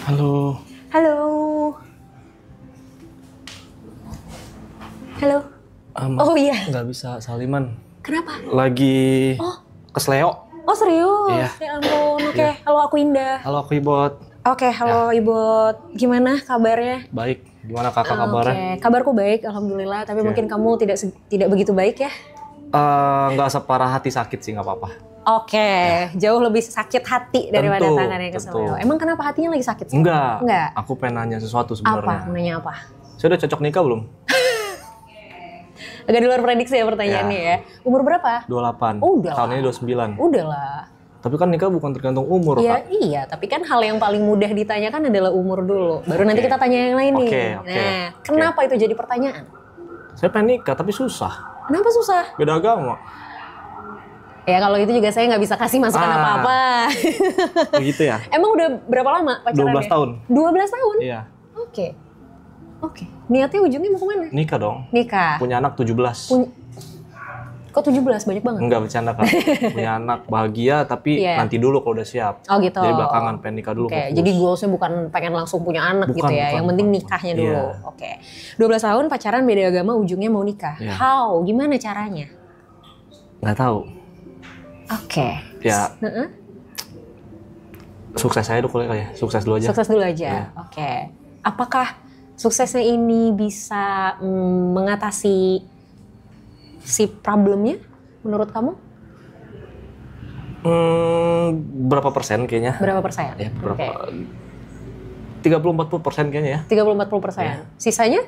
Halo. Halo. Halo. Oh iya. Nggak bisa saliman. Kenapa? Lagi kesleo. Oh serius? Iya. Ya ampun. Oke. Iya. Halo, aku Indah. Halo, aku Ibot. Oke, halo Ibot. Gimana kabarnya? Baik. Gimana kakak kabarnya? Oke, kabarku baik, alhamdulillah. Tapi mungkin kamu tidak begitu baik ya? Nggak separah hati sakit sih, nggak apa-apa. Oke, jauh lebih sakit hati daripada Tentu, tangan yang kesleo. tentu. Emang kenapa hatinya lagi sakit sih? Enggak. Enggak. Aku pengen nanya sesuatu Apa? sebenarnya. Nanya apa? Saya udah cocok nikah belum? Agak di luar prediksi ya pertanyaannya ya. Umur berapa? 28. Udah Tahun lah. ini 29. Udah lah. Tapi kan nikah bukan tergantung umur, Iya, Kak. iya, tapi kan hal yang paling mudah ditanyakan adalah umur dulu. Baru nanti kita tanya yang lain nih. Oke. Nah, kenapa itu jadi pertanyaan? Saya pengen nikah, tapi susah. Kenapa susah? Beda agama. Ya kalau itu juga saya nggak bisa kasih masukan apa-apa. Begitu ya? Emang udah berapa lama pacarannya? 12 tahun. 12 tahun? Iya. Oke. Oke. Niatnya ujungnya mau kemana? Nikah dong. Nikah. Punya anak 17. Kok 17? Banyak banget. Enggak bercanda, Kak. Punya anak bahagia, tapi Iya. nanti dulu kalau udah siap. Oh gitu. Jadi belakangan pengen nikah dulu. Oke, fokus. jadi goalsnya bukan pengen langsung punya anak gitu ya. Yang penting nikahnya dulu. Iya. Oke. 12 tahun pacaran beda agama ujungnya mau nikah. Iya. How? Gimana caranya? Nggak tahu. Oke. Ya, Heeh. sukses aja dulu kali ya. Sukses dulu aja. Sukses dulu aja. Iya. Oke. Apakah suksesnya ini bisa mengatasi si problemnya menurut kamu? Berapa persen kayaknya? Berapa persen? Ya, berapa? Oke. 30-40% kayaknya ya. 30-40%. Iya. Sisanya?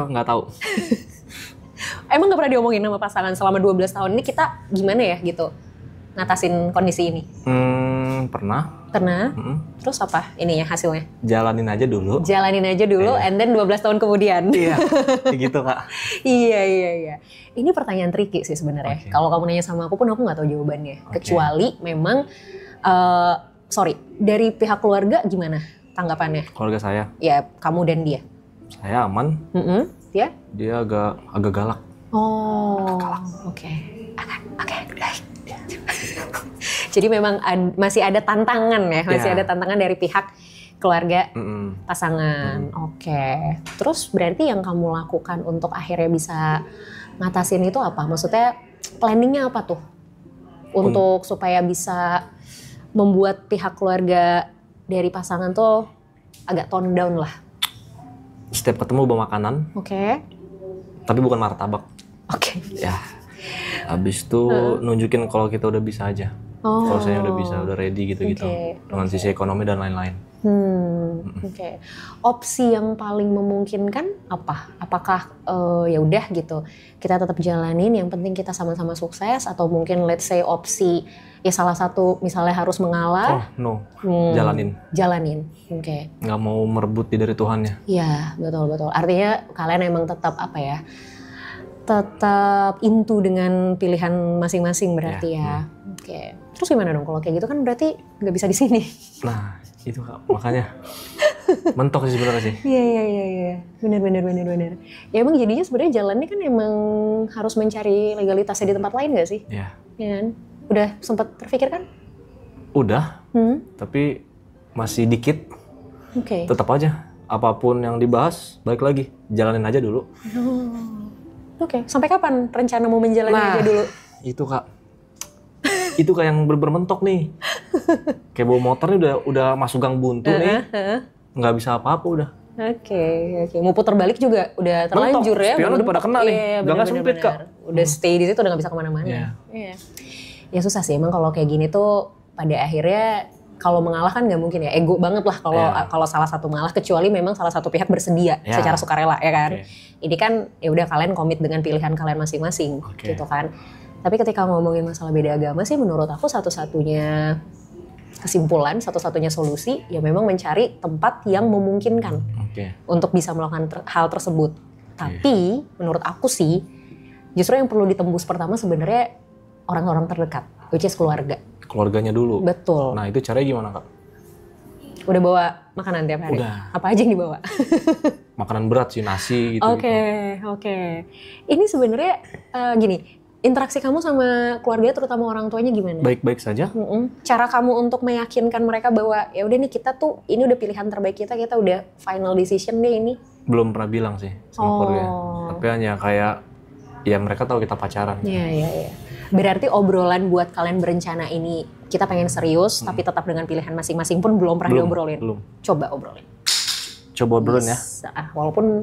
Nggak tahu. Emang gak pernah diomongin sama pasangan selama 12 tahun ini kita gimana ya gitu ngatasin kondisi ini? Pernah. Karena Mm-mm. terus apa ininya hasilnya? Jalanin aja dulu. Jalanin aja dulu Iya. and then 12 tahun kemudian. Iya, kayak gitu, Kak. Iya. Ini pertanyaan tricky sih sebenarnya. Oke. Kalau kamu nanya sama aku pun aku nggak tahu jawabannya. Oke. Kecuali memang, dari pihak keluarga gimana tanggapannya? Keluarga saya, Ya kamu dan dia. saya aman. Ya? Dia agak galak. Oh, oke. Oke, baik. Jadi memang masih ada tantangan ya, masih Iya. ada tantangan dari pihak keluarga Mm-mm. pasangan. Oke. Terus berarti yang kamu lakukan untuk akhirnya bisa ngatasin itu apa? Maksudnya planningnya apa tuh? Untuk supaya bisa membuat pihak keluarga dari pasangan tuh agak tone down lah. Setiap ketemu bawa makanan, Oke. tapi bukan martabak. Oke. Ya. Habis itu nunjukin kalau kita udah bisa aja. Oh. Kalau saya udah bisa, udah ready gitu-gitu. Oke, Dengan sisi ekonomi dan lain-lain. Oke. Opsi yang paling memungkinkan apa? Apakah ya udah gitu kita tetap jalanin, yang penting kita sama-sama sukses, atau mungkin let's say opsi ya salah satu misalnya harus Oh, mengalah, no. Jalanin. Oke. Nggak mau merebut dari Tuhannya. Iya, betul. Artinya kalian emang tetap apa ya? Tetap into dengan pilihan masing-masing berarti ya. Oke. Terus gimana dong kalau kayak gitu kan berarti nggak bisa di sini. Nah, itu Kak, makanya mentok sih sebenarnya sih. Iya. Benar. Ya emang jadinya sebenarnya jalannya kan emang harus mencari legalitasnya di tempat lain nggak sih? Ya, Ya kan? Udah sempat terpikir kan? udah, tapi masih dikit. Oke. Tetap aja, apapun yang dibahas, balik lagi, jalanin aja dulu. Oke. Sampai kapan rencana mau menjalani aja dulu? Itu Kak, itu kayak yang bermentok nih. Kayak bawa motor nih udah masuk gang buntu nih, nggak bisa apa-apa udah. Oke. Mau putar balik juga udah terlanjur Mentok. ya. Spion udah pada kena nih. Iya, Gangnya benar, sempit, Kak. Udah stay di situ udah nggak bisa kemana-mana. Iya. Ya susah sih emang kalau kayak gini tuh pada akhirnya kalau mengalah kan nggak mungkin ya, ego banget lah kalau salah satu mengalah, kecuali memang salah satu pihak bersedia secara sukarela ya kan. Ini kan ya udah kalian komit dengan pilihan kalian masing-masing gitu kan. Tapi ketika ngomongin masalah beda agama sih menurut aku satu-satunya kesimpulan, satu-satunya solusi ya memang mencari tempat yang memungkinkan untuk bisa melakukan hal tersebut. Tapi menurut aku sih justru yang perlu ditembus pertama sebenarnya orang-orang terdekat, which is keluarga. Keluarganya dulu. Betul. Nah itu caranya gimana Kak? Udah bawa makanan tiap hari? Udah. Apa aja yang dibawa? Makanan berat sih, nasi gitu. Oke. Ini sebenarnya gini, Interaksi kamu sama keluarga, terutama orang tuanya gimana? Baik-baik saja. Cara kamu untuk meyakinkan mereka bahwa ya udah nih kita tuh ini udah pilihan terbaik kita udah final decision deh ini. Belum pernah bilang sih sama keluarga. Tapi hanya kayak ya mereka tahu kita pacaran. Iya. Berarti obrolan buat kalian berencana ini kita pengen serius tapi tetap dengan pilihan masing-masing pun belum pernah diobrolin. Belum. Coba obrolin. Coba obrolin ya. Walaupun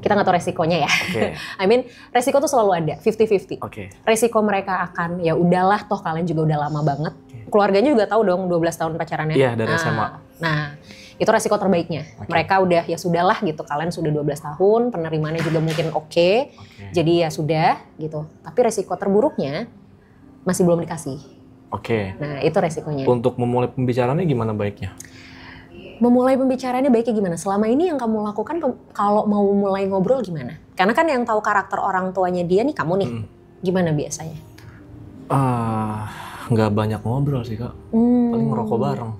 kita nggak tahu resikonya ya. Okay. I mean, resiko tuh selalu ada, 50-50. Okay. Resiko mereka akan, ya udahlah toh kalian juga udah lama banget. Keluarganya juga tahu dong 12 tahun pacarannya. Iya, dari SMA. Nah, itu resiko terbaiknya. Mereka udah, ya sudahlah gitu, kalian sudah 12 tahun, penerimaannya juga mungkin oke. Jadi ya sudah gitu. Tapi resiko terburuknya masih belum dikasih. Oke. Nah, itu resikonya. Untuk memulai pembicaraannya gimana baiknya? Memulai pembicaraannya baiknya gimana? Selama ini yang kamu lakukan kalau mau mulai ngobrol gimana? Karena kan yang tahu karakter orang tuanya dia nih kamu nih. Gimana biasanya? Nggak banyak ngobrol sih Kak. Paling ngerokok bareng.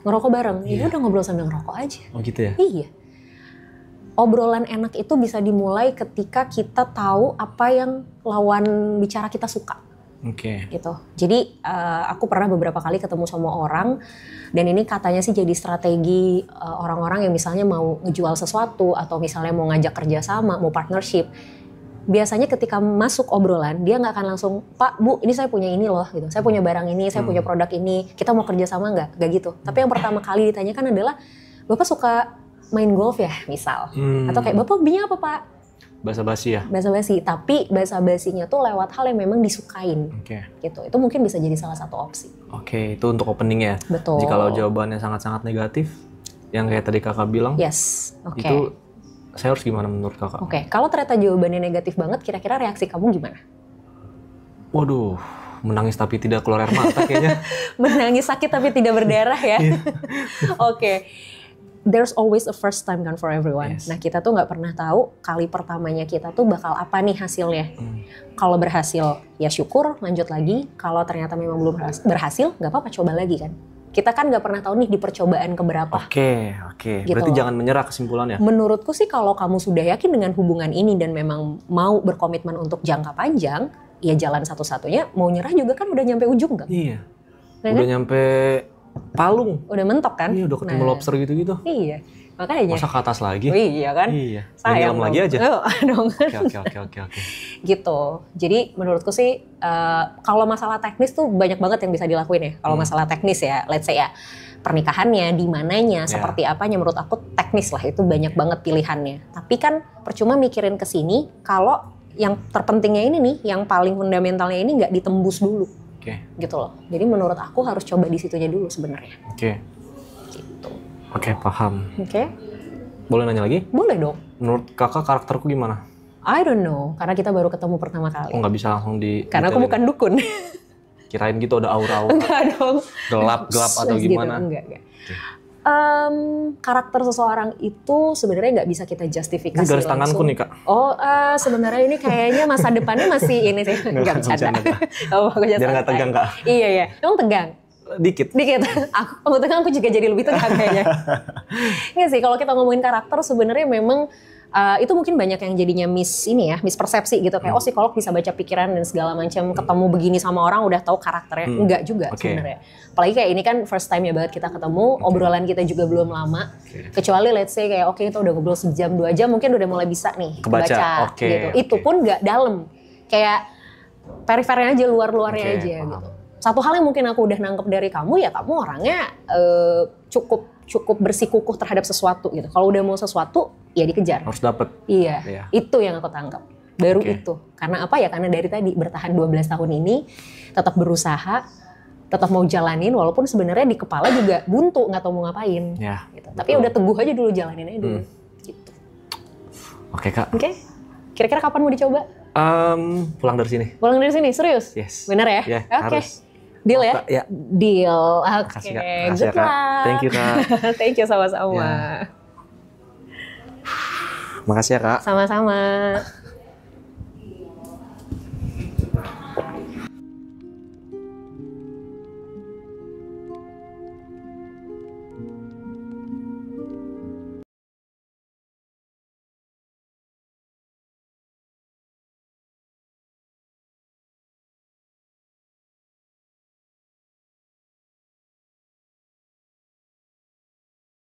Ngerokok bareng? Iya. Ya udah ngobrol sambil ngerokok aja. Oh gitu ya? Iya. Obrolan enak itu bisa dimulai ketika kita tahu apa yang lawan bicara kita suka. Oke. Gitu. Jadi aku pernah beberapa kali ketemu sama orang dan ini katanya sih jadi strategi orang-orang yang misalnya mau ngejual sesuatu atau misalnya mau ngajak kerjasama, mau partnership. Biasanya ketika masuk obrolan dia nggak akan langsung, Pak, Bu, ini saya punya ini loh, gitu. Saya punya barang ini, saya punya produk ini. Kita mau kerjasama nggak gitu. Tapi yang pertama kali ditanyakan adalah, Bapak suka main golf ya, misal? Atau kayak Bapak hobinya apa, Pak? Basa-basi ya? Basa-basi, tapi basa-basinya tuh lewat hal yang memang disukain. Oke. Gitu. Itu mungkin bisa jadi salah satu opsi. Oke, itu untuk opening ya? Betul. Jikalau jawabannya sangat-sangat negatif, yang kayak tadi Kakak bilang, yes. Oke. Itu saya harus gimana menurut Kakak? Oke, kalau ternyata jawabannya negatif banget, kira-kira reaksi kamu gimana? Waduh, menangis tapi tidak keluar air mata kayaknya. Menangis sakit tapi tidak berdarah ya? Oke. There's always a first time kan for everyone. Yes. Nah kita tuh nggak pernah tahu kali pertamanya kita tuh bakal apa nih hasilnya. Kalau berhasil ya syukur, lanjut lagi. Kalau ternyata memang belum berhasil, nggak apa-apa, coba lagi kan. Kita kan nggak pernah tahu nih di percobaan keberapa. Oke. Gitu. Berarti jangan menyerah kesimpulannya. Menurutku sih kalau kamu sudah yakin dengan hubungan ini dan memang mau berkomitmen untuk jangka panjang, ya jalan satu-satunya. Mau nyerah juga kan udah nyampe ujung kan? Iya. Nah, Udah kan? nyampe Palung. Udah mentok kan? Iya, udah ketemu lobster gitu-gitu. Iya, makanya. Masa ke atas lagi? Oh, iya kan? Iya. Sayang lagi aja. Dong. Oke. Gitu. Jadi menurutku sih kalau masalah teknis tuh banyak banget yang bisa dilakuin ya. Kalau masalah teknis ya, let's say ya pernikahannya, di mananya, seperti apanya, menurut aku teknis lah itu banyak banget pilihannya. Tapi kan percuma mikirin ke sini kalau yang terpentingnya ini nih, yang paling fundamentalnya ini nggak ditembus dulu. Oke. Gitu loh. Jadi menurut aku harus coba di situnya dulu sebenarnya. Oke. Gitu. Oke, paham. Oke. Boleh nanya lagi? Boleh dong. Menurut Kakak karakterku gimana? I don't know, karena kita baru ketemu pertama kali. Oh, nggak bisa langsung di Karena aku bukan dukun. Kirain gitu ada aura-aura. Enggak dong. Gelap atau gimana? Gitu. Enggak. Karakter seseorang itu sebenarnya nggak bisa kita justifikasi Ini garis tanganku langsung. nih Kak. Oh, sebenarnya ini kayaknya masa depannya masih ini sih. Nggak bercanda. Oh, biar nggak tegang Kak. Iya. Emang tegang? Dikit. Aku tegang, aku juga jadi lebih tegang kayaknya. Nggak sih, kalau kita ngomongin karakter sebenarnya memang itu mungkin banyak yang jadinya mispersepsi gitu. Kayak psikolog bisa baca pikiran dan segala macam. Ketemu begini sama orang udah tahu karakternya. Enggak juga sebenarnya. Apalagi kayak ini kan first time ya banget kita ketemu. Obrolan kita juga belum lama. Kecuali let's say kayak kita udah ngobrol sejam 2 jam mungkin udah mulai bisa nih kebaca gitu. Itu pun nggak dalam. Kayak perifernya aja, luar-luarnya aja gitu. Satu hal yang mungkin aku udah nangkep dari kamu ya, kamu orangnya cukup bersikukuh terhadap sesuatu gitu. Kalau udah mau sesuatu, ya dikejar. Harus dapet. Iya, itu yang aku tangkap. Baru itu. Karena apa ya? Karena dari tadi bertahan 12 tahun ini, tetap berusaha, tetap mau jalanin, walaupun sebenarnya di kepala juga buntu, nggak tahu mau ngapain. Ya, gitu. Tapi udah teguh aja dulu, jalanin aja dulu. Gitu. Oke Kak. Oke. Kira-kira kapan mau dicoba? Pulang dari sini. Pulang dari sini, serius? Yes. Bener ya? Ya, Oke. harus. Deal ya? Ya. Deal. Oke. Makasih Kak. Makasih Good Kak. luck. Thank you Kak. Thank you sama-sama. Ya. Makasih ya Kak. Sama-sama.